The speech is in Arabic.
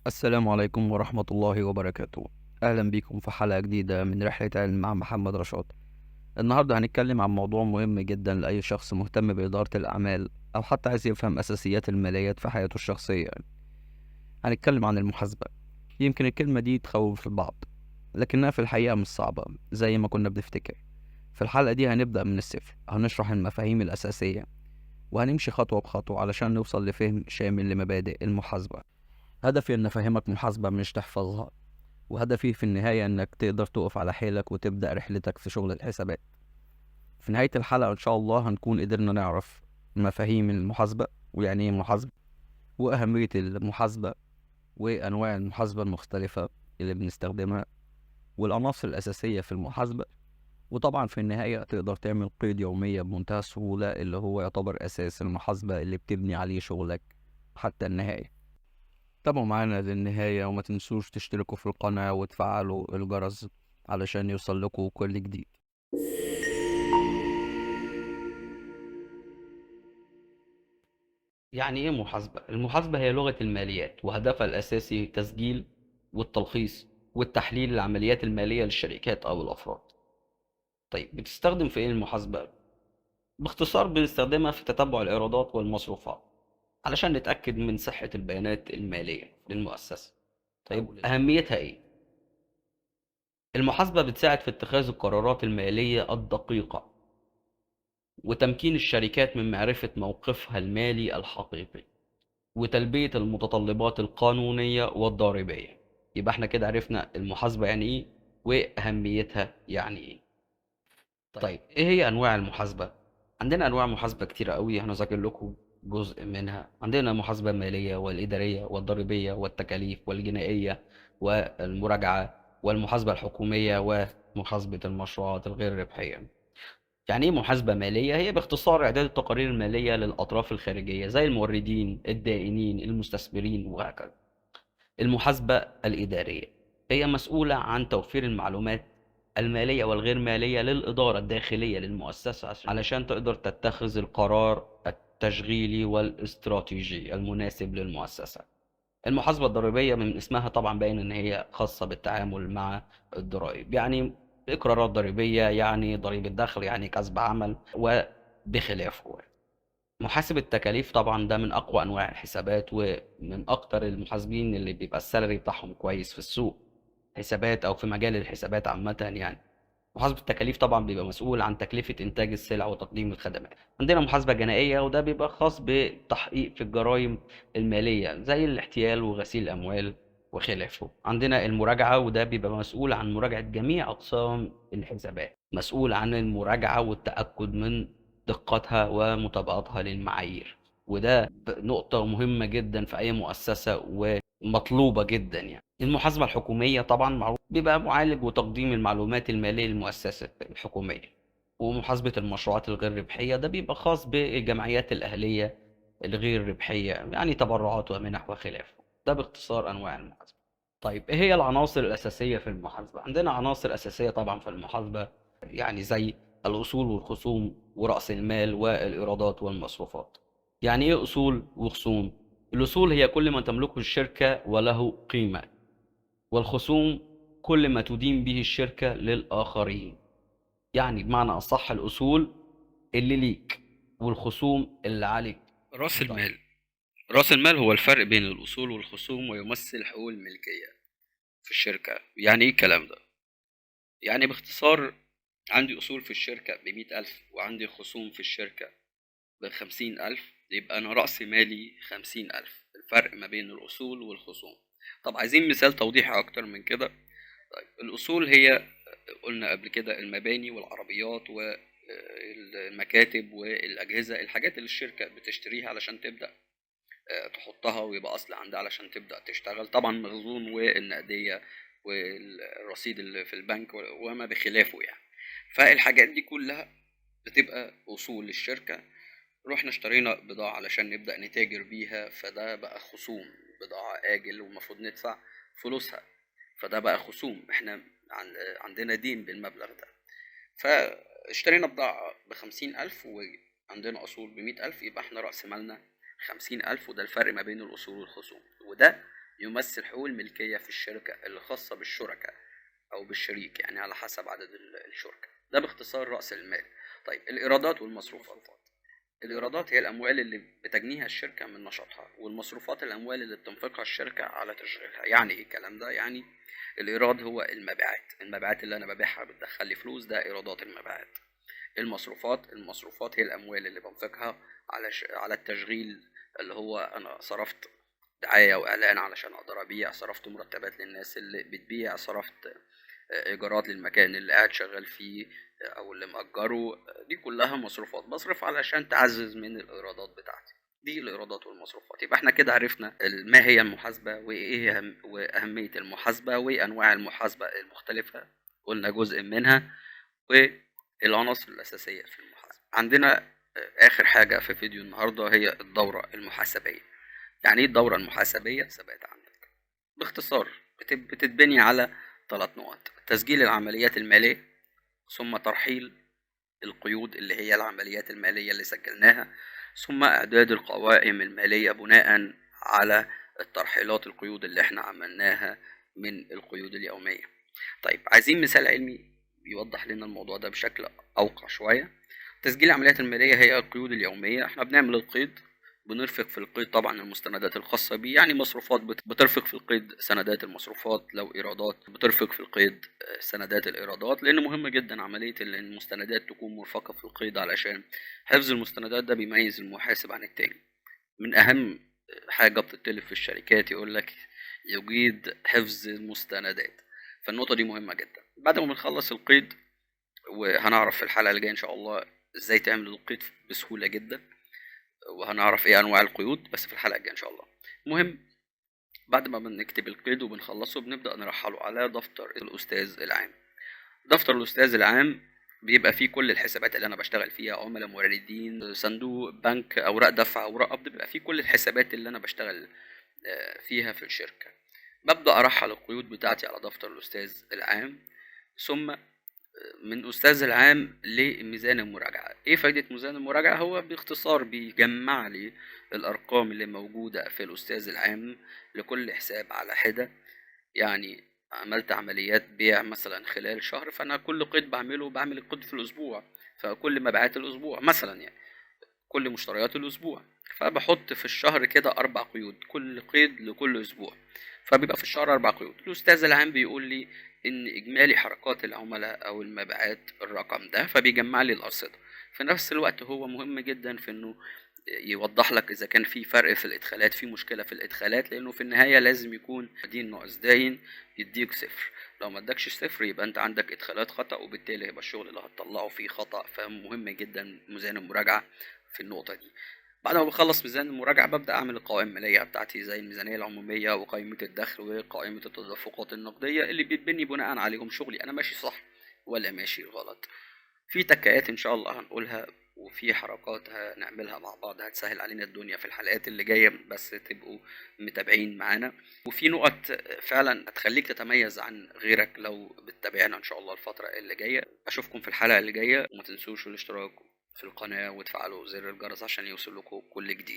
السلام عليكم ورحمة الله وبركاته. أهلا بكم في حلقة جديدة من رحلة علم مع محمد رشاد. النهاردة هنتكلم عن موضوع مهم جدا لأي شخص مهتم بإدارة الأعمال أو حتى عايز يفهم أساسيات الماليات في حياته الشخصية. هنتكلم عن المحاسبة. يمكن الكلمة دي تخوف البعض، لكنها في الحقيقة مش صعبة زي ما كنا بنفتكر. في الحلقة دي هنبدأ من الصفر، هنشرح المفاهيم الأساسية وهنمشي خطوة بخطوة علشان نوصل لفهم شامل لمبادئ المحاسبة. هدفي إن أفهمك محاسبة مش تحفظها، وهدفي في النهاية إنك تقدر تقف على حيلك وتبدأ رحلتك في شغل الحسابات. في نهاية الحلقة إن شاء الله هنكون قدرنا نعرف مفاهيم المحاسبة ويعني إيه محاسبة، وأهمية المحاسبة، وأنواع المحاسبة المختلفة اللي بنستخدمها، والعناصر الأساسية في المحاسبة. وطبعا في النهاية تقدر تعمل قيد يومية بمنتهى السهولة اللي هو يعتبر أساس المحاسبة اللي بتبني عليه شغلك حتى النهاية. تابعوا معانا للنهاية وما تنسوش تشتركوا في القناة وتفعلوا الجرس علشان يوصل لكم كل جديد. يعني ايه محاسبة؟ المحاسبة هي لغة الماليات، وهدفها الأساسي تسجيل والتلخيص والتحليل العمليات المالية للشركات أو الأفراد. طيب بتستخدم في ايه المحاسبة؟ باختصار بنستخدمها في تتبع الإيرادات والمصروفات علشان نتأكد من صحة البيانات المالية للمؤسسة. طيب أهميتها ايه؟ المحاسبة بتساعد في اتخاذ القرارات المالية الدقيقة وتمكين الشركات من معرفة موقفها المالي الحقيقي وتلبية المتطلبات القانونية والضريبية. يبقى احنا كده عرفنا المحاسبة يعني ايه وأهميتها يعني ايه. طيب ايه هي أنواع المحاسبة؟ عندنا أنواع محاسبة كتيرة قوي، هنذكر لكم جزء منها. عندنا المحاسبة المالية والإدارية والضريبية والتكاليف والجنائية والمراجعة والمحاسبة الحكومية ومحاسبة المشروعات الغير ربحية. يعني ايه محاسبة مالية؟ هي باختصار إعداد التقارير المالية للأطراف الخارجية زي الموردين، الدائنين، المستثمرين وهكذا. المحاسبة الإدارية هي مسؤولة عن توفير المعلومات المالية والغير مالية للإدارة الداخلية للمؤسسة علشان تقدر تتخذ القرار التشغيلي والاستراتيجي المناسب للمؤسسة. المحاسبة الضريبية من اسمها طبعا باين ان هي خاصة بالتعامل مع الضرائب، يعني اقرارات ضريبية، يعني ضريبة دخل، يعني كسب عمل وبخلافه. محاسب التكاليف طبعا ده من اقوى انواع الحسابات ومن اكتر المحاسبين اللي بيبقى السالري بتاعهم كويس في السوق، حسابات او في مجال الحسابات عامة يعني. محاسبة التكاليف طبعا بيبقى مسؤول عن تكلفة إنتاج السلع وتقديم الخدمات. عندنا محاسبة جنائية وده بيبقى خاص بالتحقيق في الجرائم المالية زي الاحتيال وغسيل الأموال وخلافه. عندنا المراجعة وده بيبقى مسؤول عن مراجعة جميع أقسام الحسابات، مسؤول عن المراجعة والتأكد من دقتها ومطابقتها للمعايير، وده نقطة مهمة جدا في أي مؤسسة ومطلوبة جدا يعني. المحاسبة الحكومية طبعا معروف بيبقى معالج وتقديم المعلومات المالية للمؤسسة الحكومية. ومحاسبة المشروعات الغير ربحية ده بيبقى خاص بالجمعيات الأهلية الغير ربحية، يعني تبرعات ومنح وخلافه. ده باختصار أنواع المحاسبة. طيب إيه هي العناصر الأساسية في المحاسبة؟ عندنا عناصر أساسية طبعا في المحاسبة، يعني زي الأصول والخصوم ورأس المال والإيرادات والمصروفات. يعني إيه أصول وخصوم؟ الأصول هي كل ما تملكه الشركة وله قيمة، والخصوم كل ما تدين به الشركة للآخرين. يعني بمعنى أصح الأصول اللي ليك والخصوم اللي عليك. رأس طيب المال. رأس المال هو الفرق بين الأصول والخصوم ويمثل حقوق الملكية في الشركة. يعني إيه الكلام ده؟ يعني باختصار، عندي أصول في الشركة ب100,000 وعندي خصوم في الشركة ب50,000، يبقى أنا رأس مالي 50,000. الفرق ما بين الأصول والخصوم. طب عايزين مثال توضيحي أكتر من كده. طيب الأصول هي قلنا قبل كده المباني والعربيات والمكاتب والأجهزة، الحاجات اللي الشركة بتشتريها علشان تبدأ تحطها ويبقى اصل عندها علشان تبدأ تشتغل. طبعا مخزون والنقدية والرصيد اللي في البنك وما بخلافه يعني. فالحاجات دي كلها بتبقى اصول للشركة. رحنا اشترينا بضاعة علشان نبدأ نتاجر بيها، فده بقى خصوم. بضاعة آجل ومفروض ندفع فلوسها، فده بقى خصوم. احنا عندنا دين بالمبلغ ده. فاشترينا بضاعة ب50,000 وعندنا أصول ب100,000، يبقى احنا رأس مالنا 50,000. وده الفرق ما بين الأصول والخصوم، وده يمثل حقوق الملكية في الشركة اللي خاصة بالشركاء أو بالشريك، يعني على حسب عدد الشركاء. ده باختصار رأس المال. طيب الإيرادات والمصروفات. الإيرادات هي الأموال اللي بتجنيها الشركة من نشاطها، والمصروفات الأموال اللي بتنفقها الشركة على تشغيلها. يعني إيه الكلام ده؟ يعني الإيراد هو المبيعات اللي أنا ببيعها بتدخل لي فلوس، ده إيرادات المبيعات. المصروفات هي الأموال اللي بنفقها على التشغيل، اللي هو أنا صرفت دعاية وإعلان علشان أقدر أبيع، صرفت مرتبات للناس اللي بتبيع، صرفت إيجارات للمكان اللي قاعد شغال فيه أو اللي مأجره. دي كلها مصروفات بصرف علشان تعزز من الإيرادات بتاعتي. دي الإيرادات والمصروفات. يبقى احنا كده عرفنا ما هي المحاسبة، وإيه وأهمية المحاسبة، وأنواع المحاسبة المختلفة، قلنا جزء منها، والعناصر الأساسية في المحاسبة. عندنا آخر حاجة في فيديو النهاردة هي الدورة المحاسبية. يعني إيه الدورة المحاسبية؟ ثبات عندك باختصار بتتبني على 3 نقط: تسجيل العمليات المالية، ثم ترحيل القيود اللي هي العمليات المالية اللي سجلناها، ثم إعداد القوائم المالية بناء على الترحيلات القيود اللي احنا عملناها من القيود اليومية. طيب عايزين مثال علمي يوضح لنا الموضوع ده بشكل أوقع شوية. تسجيل العمليات المالية هي القيود اليومية. احنا بنعمل القيد، بنرفق في القيد طبعا المستندات الخاصة بيه، يعني مصروفات بترفق في القيد سندات المصروفات، لو إيرادات بترفق في القيد سندات الإيرادات، لأن مهم جدا عملية إن المستندات تكون مرفقة في القيد، علشان حفظ المستندات ده بيميز المحاسب عن التاني. من أهم حاجة بتطلب في الشركات يقولك يجيد حفظ المستندات، فالنقطة دي مهمة جدا. بعد ما بنخلص القيد، وهنعرف في الحلقة اللي جاية إن شاء الله إزاي تعمل القيد بسهولة جدا، وهنعرف إيه أنواع القيود بس في الحلقة الجاية إن شاء الله. المهم بعد ما بنكتب القيد وبنخلصه، بنبدأ نرحله على دفتر الأستاذ العام. دفتر الأستاذ العام بيبقى فيه كل الحسابات اللي أنا بشتغل فيها: عملاء، موردين، صندوق، بنك، أوراق دفع، أوراق قبض. بيبقى فيه كل الحسابات اللي أنا بشتغل فيها في الشركة. ببدأ أرحل القيود بتاعتي على دفتر الأستاذ العام، ثم من أستاذ العام لميزان المراجعة. إيه فايدة ميزان المراجعة؟ هو باختصار بيجمع لي الأرقام اللي موجودة في الأستاذ العام لكل حساب على حدة. يعني عملت عمليات بيع مثلا خلال شهر، فأنا كل قيد بعمل القيد في الأسبوع، فكل مبيعات الأسبوع مثلا، يعني كل مشتريات الأسبوع، فبحط في الشهر كده 4 قيود، كل قيد لكل أسبوع، فبيبقى في الشهر 4 قيود. الأستاذ العام بيقول لي إن إجمالي حركات العملاء أو المبيعات الرقم ده، فبيجمع لي الأرصدة. في نفس الوقت هو مهم جدا في إنه يوضح لك إذا كان في فرق في الإدخالات، في مشكلة في الإدخالات، لأنه في النهاية لازم يكون دين ناقص داين يديك صفر. لو ما ادكش صفر يبقى انت عندك ادخالات خطأ، وبالتالي هيبقى الشغل اللي هتطلعه فيه خطأ. فمهم جدا ميزان المراجعة في النقطة دي. بعد ما بخلص ميزان المراجعة ببدأ أعمل القوائم المالية بتاعتي، زي الميزانية العمومية وقائمة الدخل وقائمة التدفقات النقدية، اللي بيتبني بناء عليهم شغلي أنا ماشي صح ولا ماشي غلط. في تكايات إن شاء الله هنقولها، وفي حركات هنعملها مع بعض هتسهل علينا الدنيا في الحلقات اللي جاية، بس تبقوا متابعين معانا. وفي نقط فعلا هتخليك تتميز عن غيرك لو بتتابعنا إن شاء الله الفترة اللي جاية. أشوفكم في الحلقة اللي جاية، وما تنسوش الاشتراك في القناة وتفعلوا زر الجرس عشان يوصل لكم كل جديد.